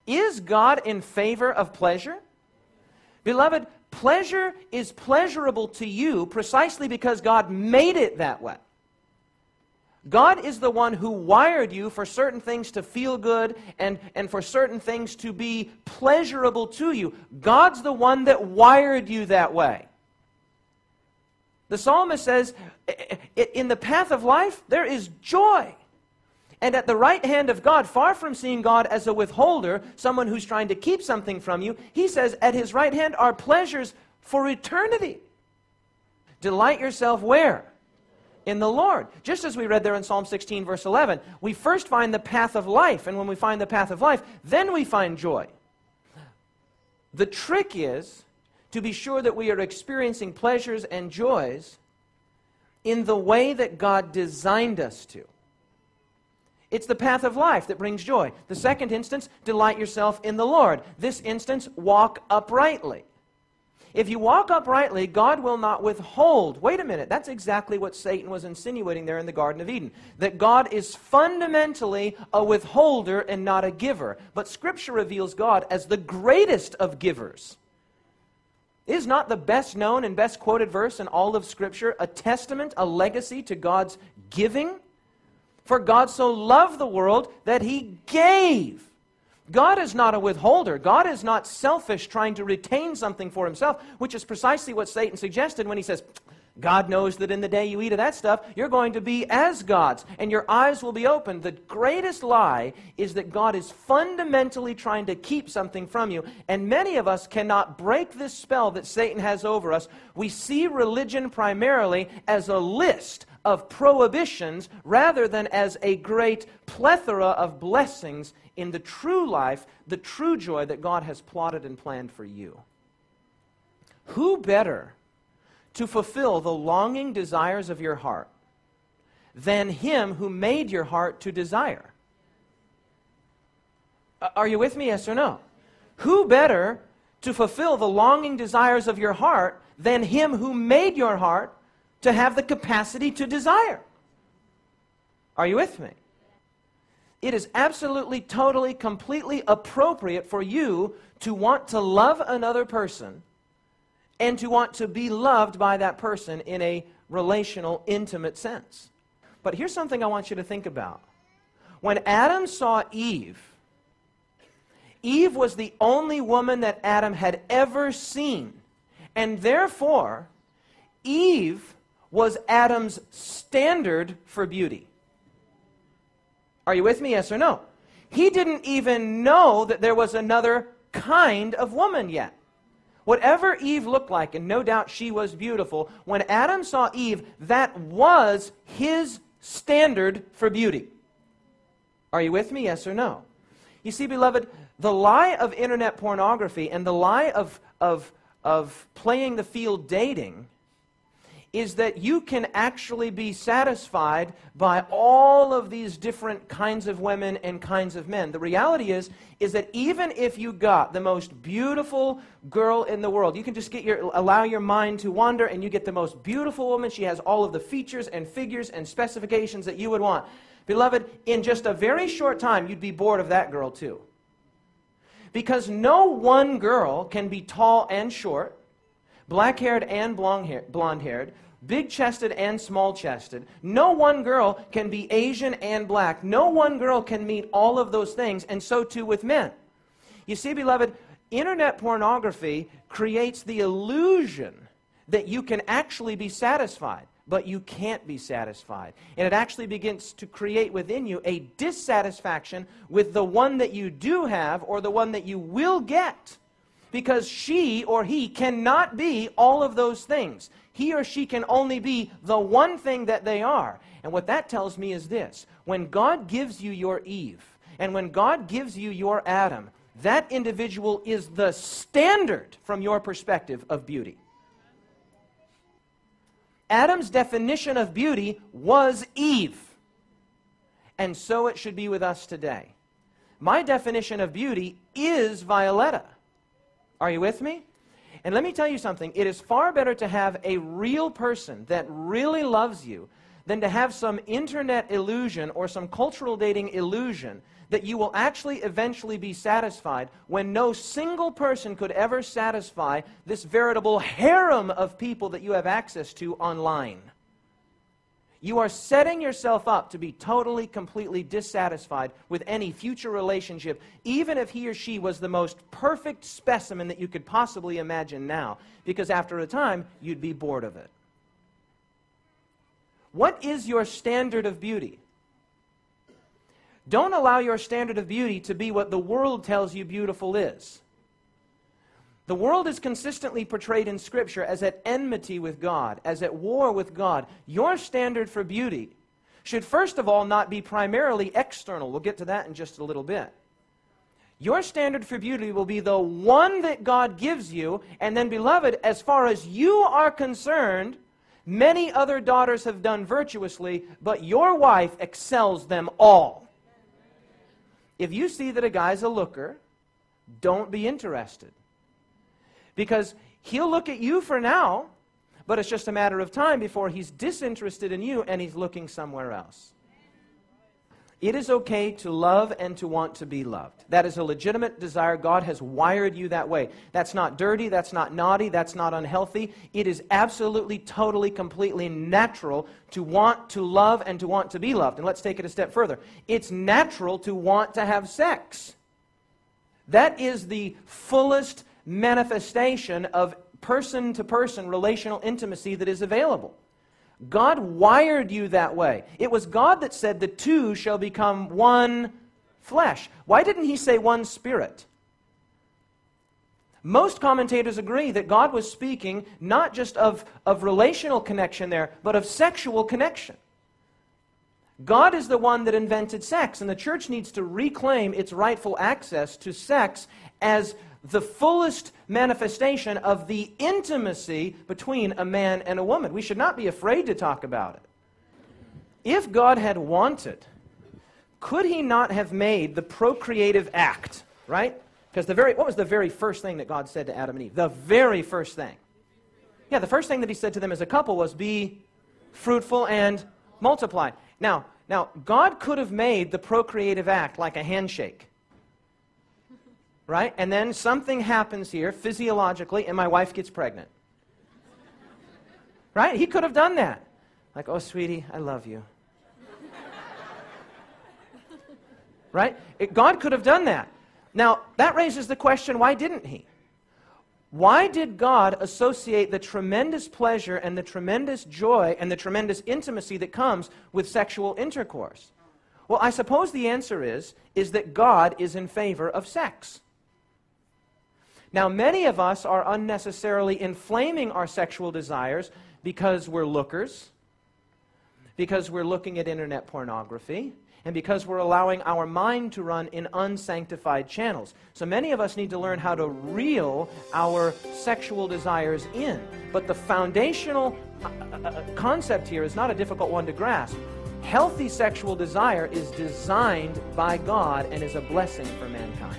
Is God in favor of pleasure? Beloved, pleasure is pleasurable to you precisely because God made it that way. God is the one who wired you for certain things to feel good and for certain things to be pleasurable to you. God's the one that wired you that way. The psalmist says, in the path of life, there is joy. And at the right hand of God, far from seeing God as a withholder, someone who's trying to keep something from you, he says, at his right hand are pleasures for eternity. Delight yourself where? In the Lord. Just as we read there in Psalm 16, verse 11, we first find the path of life, and when we find the path of life, then we find joy. The trick is to be sure that we are experiencing pleasures and joys in the way that God designed us to. It's the path of life that brings joy. The second instance, delight yourself in the Lord. This instance, walk uprightly. If you walk uprightly, God will not withhold. Wait a minute, that's exactly what Satan was insinuating there in the Garden of Eden. That God is fundamentally a withholder and not a giver. But Scripture reveals God as the greatest of givers. Is not the best known and best quoted verse in all of Scripture a testament, a legacy to God's giving? For God so loved the world that He gave. God is not a withholder. God is not selfish trying to retain something for Himself, which is precisely what Satan suggested when he says, God knows that in the day you eat of that stuff, you're going to be as gods, and your eyes will be opened. The greatest lie is that God is fundamentally trying to keep something from you, and many of us cannot break this spell that Satan has over us. We see religion primarily as a list of prohibitions rather than as a great plethora of blessings in the true life, the true joy that God has plotted and planned for you. Who better to fulfill the longing desires of your heart than Him who made your heart to desire? Are you with me, yes or no? Who better to fulfill the longing desires of your heart than Him who made your heart to have the capacity to desire? Are you with me? It is absolutely, totally, completely appropriate for you to want to love another person and to want to be loved by that person in a relational, intimate sense. But here's something I want you to think about. When Adam saw Eve, Eve was the only woman that Adam had ever seen. And therefore, Eve was Adam's standard for beauty. Are you with me, yes or no? He didn't even know that there was another kind of woman yet. Whatever Eve looked like, and no doubt she was beautiful, when Adam saw Eve, that was his standard for beauty. Are you with me, yes or no? You see, beloved, the lie of internet pornography and the lie of playing the field dating is that you can actually be satisfied by all of these different kinds of women and kinds of men. The reality is that even if you got the most beautiful girl in the world, you can just allow your mind to wander and you get the most beautiful woman. She has all of the features and figures and specifications that you would want. Beloved, in just a very short time, you'd be bored of that girl too. Because no one girl can be tall and short, black-haired and blonde-haired, big-chested and small-chested. No one girl can be Asian and black. No one girl can meet all of those things, and so too with men. You see, beloved, internet pornography creates the illusion that you can actually be satisfied, but you can't be satisfied. And it actually begins to create within you a dissatisfaction with the one that you do have or the one that you will get. Because she or he cannot be all of those things. He or she can only be the one thing that they are. And what that tells me is this. When God gives you your Eve, and when God gives you your Adam, that individual is the standard from your perspective of beauty. Adam's definition of beauty was Eve. And so it should be with us today. My definition of beauty is Violetta. Are you with me? And let me tell you something. It is far better to have a real person that really loves you than to have some internet illusion or some cultural dating illusion that you will actually eventually be satisfied when no single person could ever satisfy this veritable harem of people that you have access to online. You are setting yourself up to be totally, completely dissatisfied with any future relationship, even if he or she was the most perfect specimen that you could possibly imagine now, because after a time, you'd be bored of it. What is your standard of beauty? Don't allow your standard of beauty to be what the world tells you beautiful is. The world is consistently portrayed in Scripture as at enmity with God, as at war with God. Your standard for beauty should first of all not be primarily external. We'll get to that in just a little bit. Your standard for beauty will be the one that God gives you, and then, beloved, as far as you are concerned, many other daughters have done virtuously, but your wife excels them all. If you see that a guy's a looker, don't be interested. Because he'll look at you for now, but it's just a matter of time before he's disinterested in you and he's looking somewhere else. It is okay to love and to want to be loved. That is a legitimate desire. God has wired you that way. That's not dirty, that's not naughty, that's not unhealthy. It is absolutely, totally, completely natural to want to love and to want to be loved. And let's take it a step further. It's natural to want to have sex. That is the fullest manifestation of person-to-person relational intimacy that is available. God wired you that way. It was God that said the two shall become one flesh. Why didn't he say one spirit? Most commentators agree that God was speaking not just of relational connection there, but of sexual connection. God is the one that invented sex, and the church needs to reclaim its rightful access to sex as the fullest manifestation of the intimacy between a man and a woman. We should not be afraid to talk about it. If God had wanted, could he not have made the procreative act, right? Because what was the very first thing that God said to Adam and Eve? The very first thing. Yeah, the first thing that he said to them as a couple was, be fruitful and multiply. Now, God could have made the procreative act like a handshake. Right? And then something happens here physiologically and my wife gets pregnant. Right? He could have done that. Like, oh, sweetie, I love you. Right? God could have done that. Now, that raises the question, why didn't he? Why did God associate the tremendous pleasure and the tremendous joy and the tremendous intimacy that comes with sexual intercourse? Well, I suppose the answer is that God is in favor of sex. Now, many of us are unnecessarily inflaming our sexual desires because we're lookers, because we're looking at internet pornography, and because we're allowing our mind to run in unsanctified channels. So many of us need to learn how to reel our sexual desires in. But the foundational concept here is not a difficult one to grasp. Healthy sexual desire is designed by God and is a blessing for mankind.